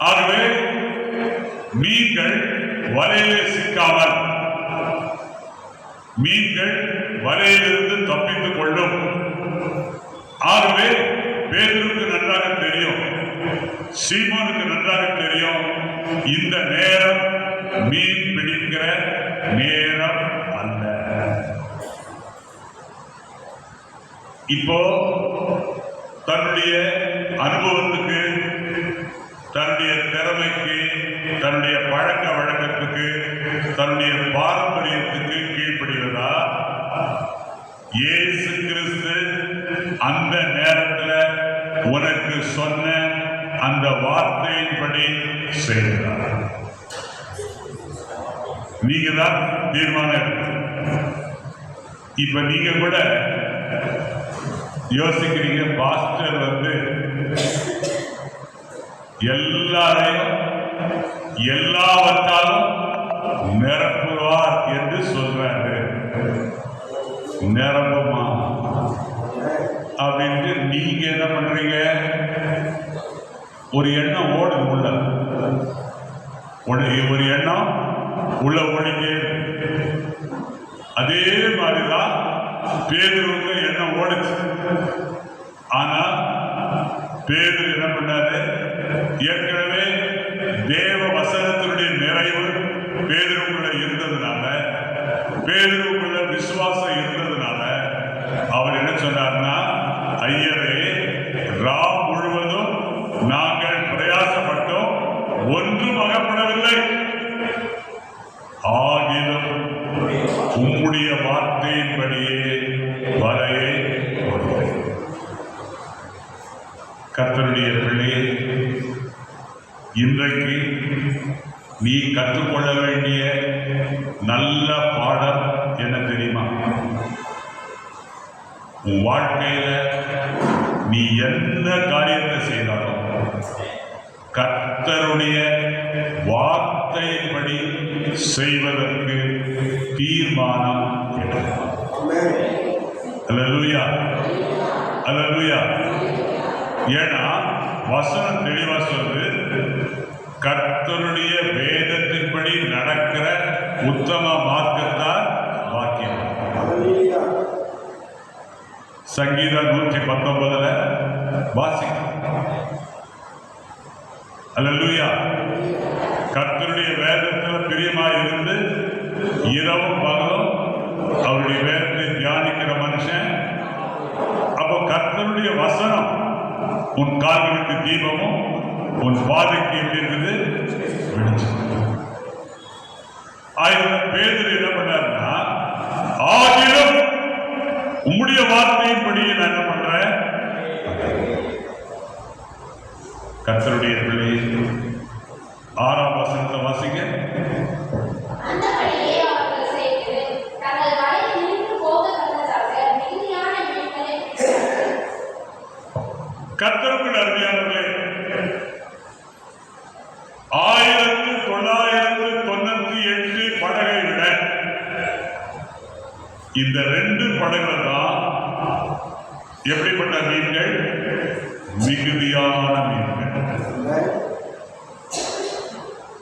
ஆகவே மீன்கள் வலையிலே சிக்காமல் மீன்கள் வலையிலிருந்து தப்பித்துக் கொள்ளும். ஆகவே பேதுருக்கு நன்றாக தெரியும், சீமோனுக்கு நன்றாக தெரியும், இந்த நேரம் மீன் பிடிக்கிற நேரம் அல்ல. இப்போ தன்னுடைய அனுபவத்துக்கு, தன்னுடைய திறமைக்கு, தன்னுடைய பழக்க வழக்கத்துக்கு, தன்னுடைய பாரம்பரியத்துக்கு கீழ்ப்படுகிறதா? இயேசு கிறிஸ்து அந்த நேரத்தில் உனக்கு சொன்ன அந்த வார்த்தையின்படி செய்கிறார். நீங்க தான் தீர்மானம். இப்ப நீங்க கூட யோசிக்கிறீங்க, பாஸ்டர் எல்லாரையும் எல்லாவற்றாலும் நிரப்புவார் என்று சொல்றாரு. நிரம்புமா அப்படின்ட்டு நீங்க என்ன பண்றீங்க? ஒரு எண்ணம் ஓடுது உள்ள, ஒரு எண்ணம் உள்ள ஓடிக்கே. அதே மாதிரிதான் பேதுருக்கு எண்ணம் ஓடுச்சு. ஆனா பேதுரு என்ன பண்ணாரு? ஏற்கனவே தேவ வசனத்தினுடைய நிறைவு பேதுருக்குள்ள இருந்ததுனால, பேதுருக்குள்ள விசுவாசம் இருந்ததுனால அவர் என்ன சொன்னார்னா, ஐயரே, ராம் முழுவதும் நாங்கள் பிரயாசப்பட்டோம், ஒன்றும் அகப்படவில்லை. ஆகிலும் உம்முடைய வார்த்தையின்படியே வலையை போடுவேன். கர்த்தருடைய பிள்ளையே, இன்றைக்கு நீ கற்றுக்கொள்ள வேண்டிய நல்ல பாடம் என்ன தெரியுமா? உன் வாழ்க்கையில நீ என்ன காரியத்தை செய்தாலும் கர்த்தருடைய வார்த்தையின்படி செய்வதற்கு தீர்மானம் எடுக்கணும். அல்லேலூயா, அல்லேலூயா. ஏன்னா வசனம் தெளிவா சொல்லுது, கர்த்தருடைய வேதத்தின்படி நடக்கிற உத்தம மார்க்கத்தான் வாக்கியம். சங்கீதம் 119 வாசிக்க. அல்லேலூயா. கர்த்தருடைய வேதத்தில் பிரியமாய் இருந்து இரவும் பகலும் அவருடைய வேதத்தை தியானிக்கிற மனுஷன், அப்ப கர்த்தருடைய வசனம் உன் கால்களுக்கு தீபமும் உன் பாதைக்கு எப்படி இருக்குது வெளிச்சம். பேதுரு என்ன பண்ணாருன்னா, ஆகிலும் உம்முடைய வார்த்தையின்படி நான் என்ன பண்றேன், கர்த்தருடைய பிள்ளை 6ஆம் வசனத்தை வாசிங்க. கர்த்தருக்குள் அருமையானவர்களே, 1998 படகை விட இந்த 2 படகுகள் தான் எப்படிப்பட்ட மீன்கள், மிகுதியான மீன்கள்.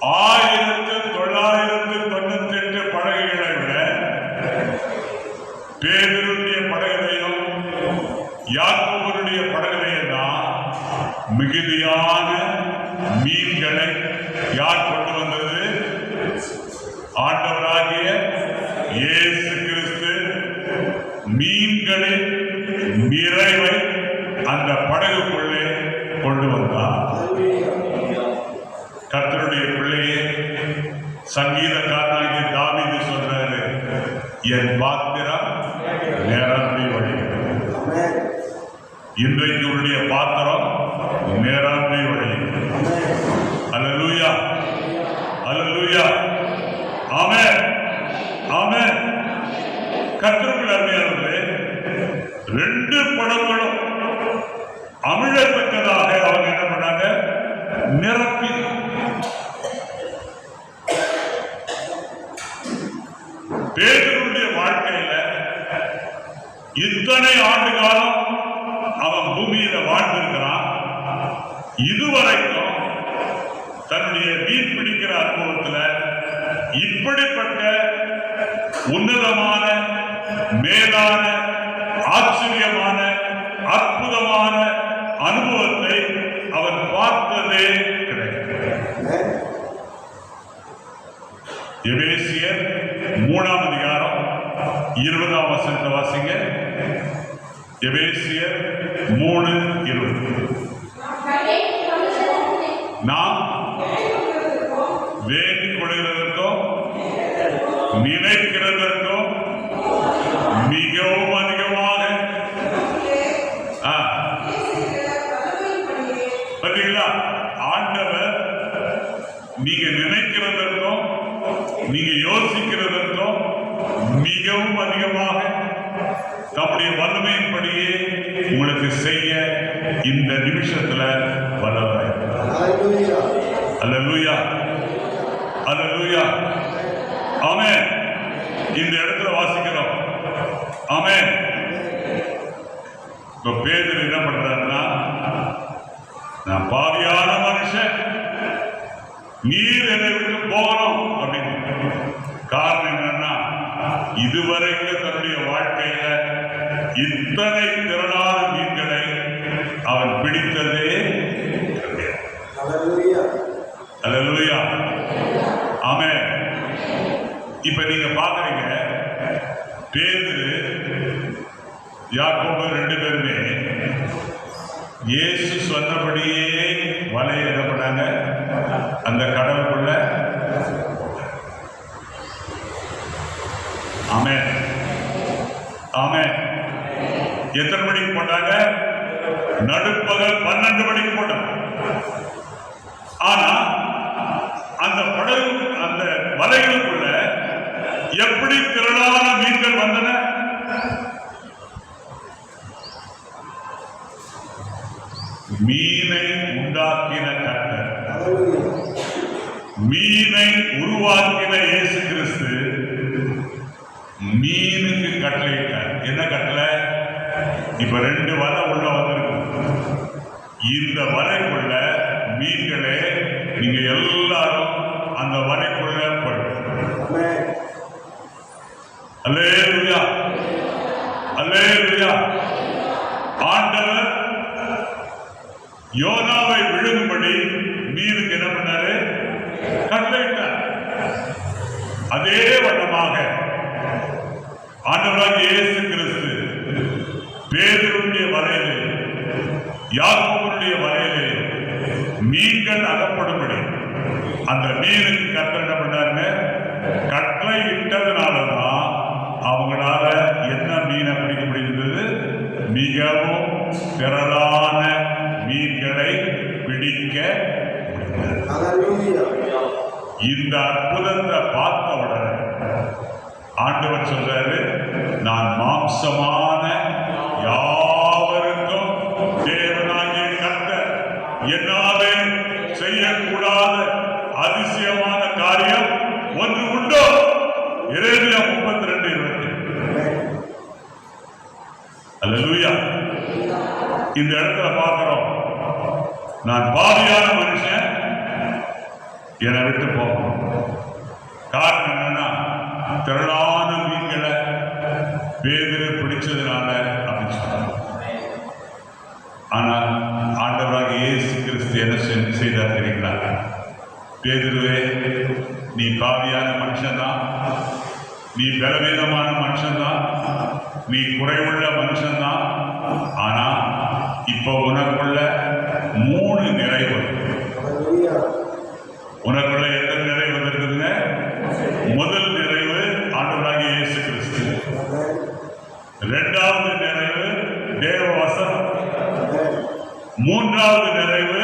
1998 படகுகளை விட பேதுருடைய படகுகளையும் யாக்கோபுடைய படகுகளையும் தான் மிகுதியான மீன்களை யார் கொண்டு வந்தது? ஆண்டவராகிய இயேசு கிறிஸ்து மீன்களின் நிறைவை அந்த படகுக்குள்ளே கொண்டு வந்தார். கர்த்தருடைய பிள்ளையே, சங்கீதக்காரனாகிய தாவீது சொல்றாரு, என் பாத்திரம் நிரம்பி வழிகிறது. இன்றைக்கு உடைய பாத்திரம் நிரம்பி வழிகிறது. அல்லேலூயா, அல்லேலூயா, ஆமென், ஆமென். கர்த்தருக்குள் அருமையானவர்களே, 2 படங்களும் அமிழத்தக்கதாக அவங்க என்ன பண்ணாங்க, நிரப்பி. பேதுருடைய வாழ்க்கையில இத்தனை ஆண்டு காலம் அவன் பூமியில வாழ்ந்திருக்கிறான். இதுவரைக்கும் தன்னுடைய மீன் பிடிக்கிற அனுபவத்துல இப்படிப்பட்ட உன்னதமான, மேலான, ஆச்சரியமான, அற்புதமான அனுபவத்தை அவன் பார்த்ததே கிடையாது. எபேசியர் 3ஆம் அதிகாரம் 20ஆம் வசனத்தை வாசிங்க. எபேசியர் 3:20. நாம் வேண்டிக் கொள்கிறதற்கும் நினைக்கிறதற்கும் மிகவும் அதிகமாக, பார்த்தீங்களா, ஆண்டவர் நீங்க நினைக்கிறதற்கும் நீங்க யோசிக்கிறதற்கும் மிகவும் அதிகமாக தம்முடைய வல்லமையின்படியே உங்களுக்கு செய்ய இந்த நிமிஷத்துல வல்லமை. அல்லேலூயா, அல்லேலூயா, ஆமென். இந்த இடத்துல வாசிக்கிறோம். ஆமென். இப்ப பேதுரு என்ன பண்றாருன்னா, நான் பாவியான மனுஷன், நீர் என்னை விட்டு போகணும் அப்படின்னு. காரணம் என்னன்னா, இதுவரைக்கும் தன்னுடைய வாழ்க்கையில இத்தனை திரளான மீன்களை அவன் பிடித்ததே. அல்லேலூயா, ஆமென். இப்ப நீங்க பாக்குறீங்க, பேதுரு யாக்கோபு 2 பேருமே இயேசு சொன்னபடியே வலை எழுதப்பட்டாங்க அந்த கடலுக்குள்ள. ஆமென், ஆமென். எத்தனை மணிக்கு போட்டாங்க? நடுப்பகல் 12 மணிக்கு போட்டாங்க. ஆனா அந்த படகு, அந்த வலைகளுக்குள்ள எப்படி திரளான மீன்கள் வந்தன? மீனை உண்டாக்கின கர்த்தர், மீனை உருவாக்கின இயேசு கிறிஸ்து மீனுக்கு கட்டளையிட்டார். என்ன கட்டளை? இப்ப 2 வலை உள்ள வந்திருக்கு. இந்த வலைக்குள்ள மீன்களே, நீங்க எல்லாரும் அந்த வலைக்குள்ள போயிடும். அல்லேலூயா, அல்லேலூயா. ஆண்டவர் யோனாவை விழுங்கும்படி மீனுக்கு என்ன பண்ணாரு? கட்டளையிட்டார். அதே வண்ணமாக ஆண்டவராகிய இயேசு கிறிஸ்து பேதுருடைய வலை யாக்கோபுடைய வலையிலே மீன்கள் அகப்படும்படி அந்த மீனுக்கு கர்த்தர் என்ன பண்ணாருங்க, கட்டளை இட்டதுனாலதான் அவங்களால என்ன மீனை பிடிக்க முடிந்தது, மிகவும் திரளான மீன்களை பிடிக்க முடிந்தது. இந்த அற்புதத்தை பார்த்த உடனே ஆண்டவர் சொல்றாரு, நான் மாம்சமான யாவருக்கும் தேவனாகிய கர்த்தர் என்னாலே செய்யக்கூடாத அதிசயமான காரியம் ஒன்று உண்டோ. எரேமியா 32:20. அல்லேலூயா. இந்த இடத்துல பார்க்கிறோம், நான் பாவியான மனுஷன், என்னை விட்டு போகணும். காரணம் என்னன்னா, திரளான மீன்களை பேதுரு பிடிச்சதுனால அப்படின்னு சொன்னாங்க. ஆனால் ஆண்டவராக இயேசு கிறிஸ்து என்ன செய்தார் தெரியுங்களா? பேதுருவே, நீ பாவியான மனுஷன்தான், நீ பலவீனமான மனுஷன்தான், நீ குறைவுள்ள மனுஷன்தான். ஆனா இப்ப உனக்குள்ள 3 நிறைவு. உனக்குள்ள எத்தனை நிறைவு வந்திருக்குதுங்க? முதல் நிறைவு ஆண்டவராகிய இயேசு கிறிஸ்து. 2வது நிறைவு தேவ வசனம். 3வது நிறைவு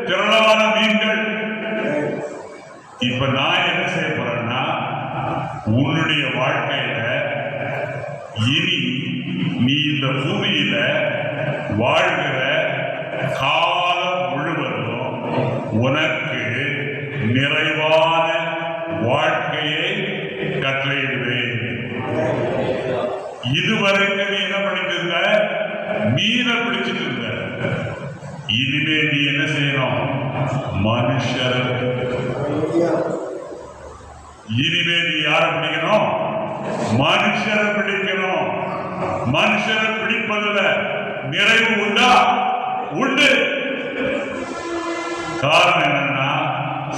திரளான மீன்கள். இப்ப நான் என்ன செய்ய போறேன்னா, உன்னுடைய வாழ்க்கையில இனி நீ இந்த பூமியில வாழ்கிற காலம் முழுவதும் உனக்கு நிறைவான வாழ்க்கையை கட்டளையிடுவேன். இதுவரைக்கும் நீ என்ன பண்ணிட்டு இருந்த? மீனை பிடிச்சிட்டு இருந்த. இனிமே நீ என்ன செய்யணும்? மனுஷர். இனிமே நீ யாரை பிடிக்கணும்? மனுஷரை பிடிக்கணும். மனுஷரை பிடிப்பதில் நிறைவு உண்டா? உண்டு. காரணம் என்னன்னா,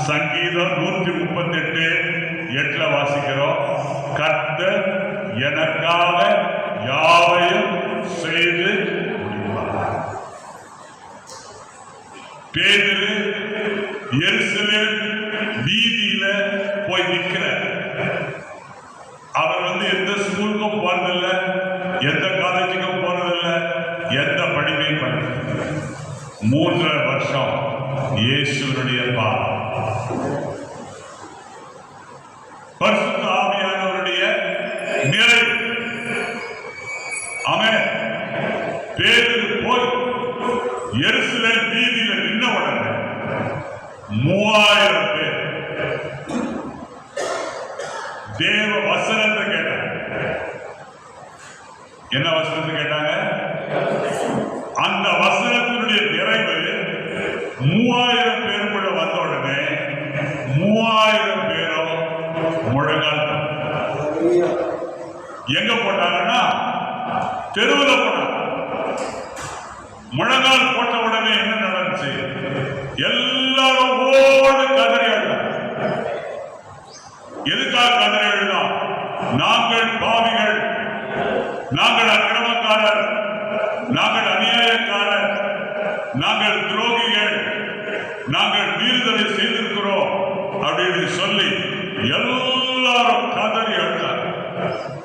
சங்கீதம் 138:8 வாசிக்கிறோம், கர்த்தர் எனக்காக யாவையும் செய்து முடிப்பார். பேதுரு எருசலேம் வீதியில போய் நிற்கிறார். அவர் எந்த ஸ்கூலுக்கும் போனதில்லை, எந்த காலேஜுக்கும் போனதில்லை, எந்த படிப்பையும் பண்ணல. 3.5 வருஷம் இயேசுனுடைய பாதம், பரிசுத்த ஆவியானவருடைய நிறைவு. அவன் பேதுரு போய் எருசலேம் வீதியில நின்ன உடனே 3000 பேர் தேவ வசனத்தை கேட்டாங்க. என்ன வசனத்தை கேட்டாங்க? அந்த வசனத்தினுடைய நிறைவு 3000 பேருக்குள்ள வந்த உடனே 3000 பேரும் முழங்கால் எங்க போட்டாங்கன்னா தெருவில் போட்டாங்க. முழங்கால் போட்ட உடனே என்ன நடந்துச்சு? எல்லாரும் ஓடு கதறி அழுதாங்க. எதுக்காக கதறி அழுதோம்? நாங்கள் பாவிகள், நாங்கள் அக்கிரமக்காரர், நாங்கள் அநியாயக்காரர், நாங்கள் துரோகிகள், நாங்கள் மீறுதலை செய்திருக்கிறோம் அப்படின்னு சொல்லி எல்லாரும் கதறி அழுதாங்க.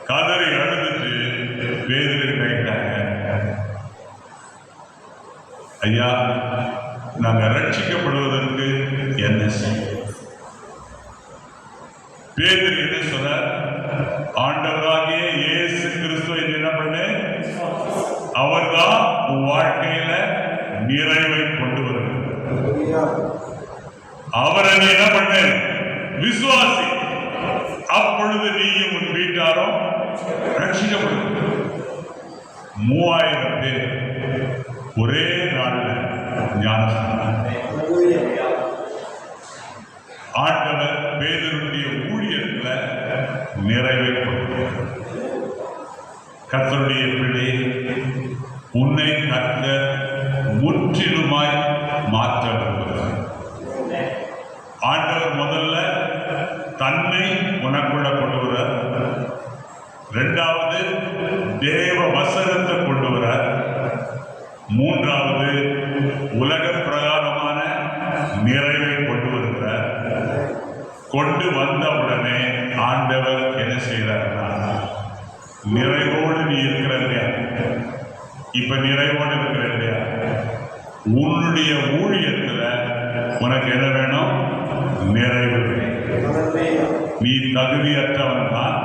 கதறி அழுதுட்டு பேதுரு கேட்டாங்க, ஐயா, நாங்கள் ரட்சிக்கப்படுவதற்கு என்ன செய்ய? பேதுரு என்ன சொல்ற? ஆண்டவராகிய இயேசு கிறிஸ்துவை என்ன பண்ணு? அவர்தான் உன் வாழ்க்கையில நிறைவை கொண்டு வருகிறார். அவரை நீ என்ன பண்ணு? விசுவாசி. அப்பொழுது நீயும் உன் வீட்டாரும் ரட்சிக்கப்படும். 3000 பேர் ஒரே நாளில் ஞானஸ்நானம். ஆண்டவர் பேதுருடைய ஊழியத்தில் நிறைவை கொடுக்கிறார். கர்த்தருடைய பிள்ளை, உன்னை கர்த்தர் முற்றிலுமாய் மாற்ற விரும்புகிறார். ஆண்டவர் முதல்ல தன்னை உனக்குள்ள கொண்டு வரார். 2வது தேவ வசனத்தை கொண்டு வரார். 3வது கொண்டு வந்த உடனே ஆண்டவர் என்ன செய்யறாருன்னா, நிறைவோடு நீ இருக்கிற இல்லையா, இப்ப நிறைவோடு இருக்கிற இல்லையா, உன்னுடைய ஊழியத்துல உனக்கு என்ன வேணும்? நிறைவு. நீ தகுதியற்றவன் தான்,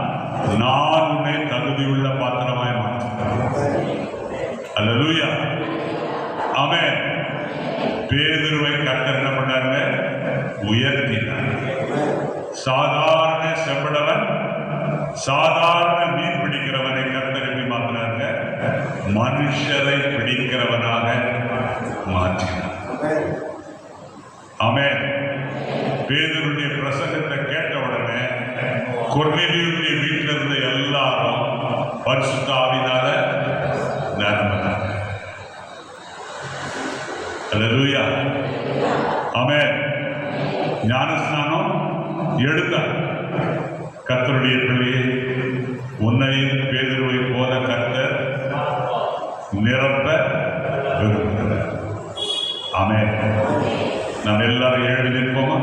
நான் உன்னை தகுதியுள்ள பாத்திரமாய் மாற்றேன். அல்லேலூயா. ஆமென். பேதுருவை கர்த்தர் என்ன பண்ணாருங்க? உயர்த்தினார். சாதாரண செம்படவன், சாதாரண மீன் பிடிக்கிறவனை கர்த்தர் எப்படி மாற்றினாங்க? மனுஷரை பிடிக்கிறவனாக மாற்றினார். ஆமென். பேதுருடைய பிரசங்கத்தை கேட்ட உடனே கொர்நேலியுடைய வீட்டில் இருந்த எல்லாரும் பரிசுத்த ஆவியினால நிரம்பினாங்க. அல்லேலூயா. ஆமென். ஞானஸ்நானம் எடுத்தார். கர்த்தருடைய பிள்ளையே, உன்னையும் பேதுருவை போல கர்த்தர் நிரப்ப விரும்புகிறார். ஆமென். நாம் எல்லாரும் எழுதி நிற்போமா?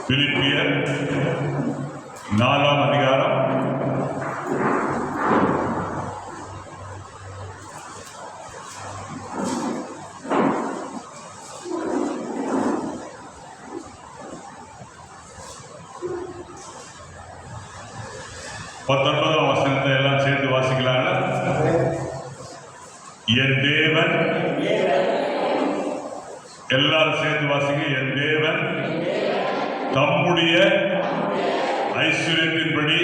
பிலிப்பியர் 4ஆம் அதிகாரம் 19ஆம் வசனத்தை எல்லாம் சேர்த்து வாசிக்கலாங்க. என் தேவன், எல்லாரும் சேர்த்து வாசிங்க. என் தேவன் தம்முடைய ஐஸ்வர்யத்தின்படி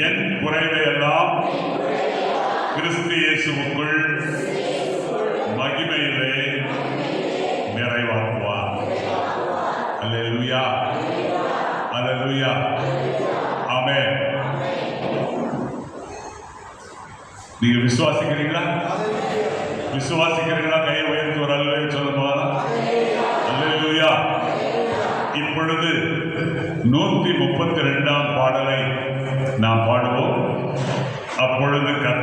என் குறைவை எல்லாம் கிறிஸ்து இயேசுவுக்குள் மகிமையிலே நிறைவாக்குவார். அல்லேலூயா. அல்லேலூயா. ஆமென். நீங்க விசுவாசிக்கிறீங்களா? விசுவாசிக்கிறீங்களா? கையை உயர்த்தி ஒரு அல்லேலூயா சொல்லுமா? அல்லேலூயா. இப்பொழுது 132ஆம் பாடலை நாம் பாடுவோம். அப்பொழுது